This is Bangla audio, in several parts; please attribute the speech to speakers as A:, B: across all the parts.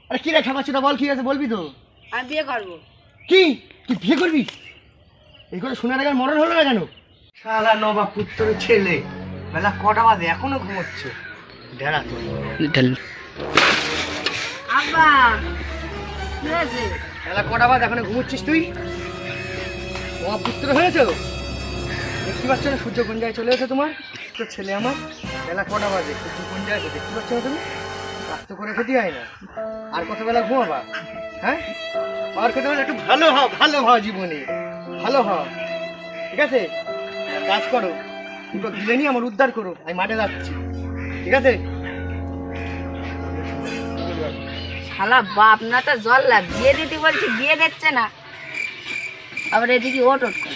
A: আরে কি রে খামাচ্ছিটা বল, কি আছে বলবি তো?
B: আমি বিয়ে করবো।
A: কি তুই বিয়ে করবি? এই করে শোনার আগে মরণ হলো না কেন? শালা নবাব পুত্রের ছেলে, বেলা কটা বাজে এখনো ঘুমোচ্ছে? ঢেড়া তো
B: আব্বা কি হয়েছে?
A: বেলা কটা বাজে এখনো ঘুমোচ্ছিস তুই? নবাব পুত্র হয়েছে? দেখতে পাচ্ছ না সূর্য কোন জায়গায় চলে এসে তোমার? তো ছেলে আমার, বেলা কটা বাজে, সূর্য কোন জায়গায় দেখতে পাচ্ছ না তুমি? রাস্তা করে খেতে হয় না, আর কত বেলা ঘুমাবা? হ্যাঁ, আর খেতে হলে একটু ভালো হও জীবনে, ভালো হও, ঠিক আছে? কাজ করো, দুটো দিলে নিয়ে আমার উদ্ধার করো, আমি মাঠে যাচ্ছি, ঠিক আছে?
B: শালা বাপ না তো জল্লা, বিয়ে দিতে বলছি বিয়ে দিচ্ছে না, আবার এদিকে ওট করছে।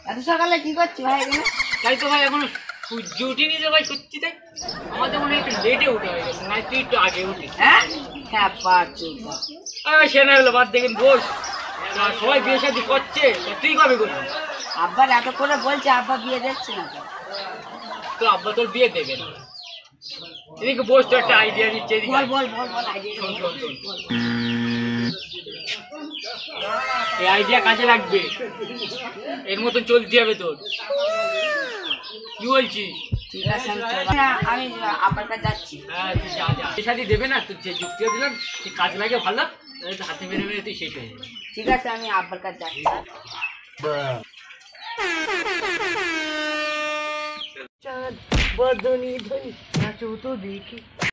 B: এত সকালে কি করছি ভাই এখানে?
C: তাই তো ভাই এখন সূর্য উঠিনি যে ভাই, সত্যি তাই আমাদের মনে হয় একটু লেটে উঠে হয়ে গেছে, না তুই একটু আগে উঠিস।
B: হ্যাঁ হ্যাঁ পারছি।
C: সে না হলো বাদ দেখেন বস, সবাই বিয়ে শাদী করছে, তা তুই কবে করবি?
B: আব্বার এত করে বলছে, আব্বা বিয়ে দিচ্ছে না তো।
C: তো আব্বা তোর বিয়ে দেবে না, এদিকে বস, তো একটা আইডিয়া দিচ্ছে।
B: বল বল বল বল আইডিয়া
C: শোন শোন শোন, এই আইডিয়া কাজে লাগবে, এর মতন চলতে হবে তোর। কি বলছিস?
B: ঠিক আছে আমি আব্বার কাছে যাচ্ছি।
C: হ্যাঁ তুই যা যা, বিয়ে শাদী দেবে না, তোর যে যুক্তিও দিলাম তুই কাজ লাগে ভালো, হাতে মেরে মেরে তুই শেষ হয়ে যাবে।
B: ঠিক আছে আমি আব্বার কাছে যাচ্ছি।
A: চাঁদ বদনি ধনি নাচো তো দেখি।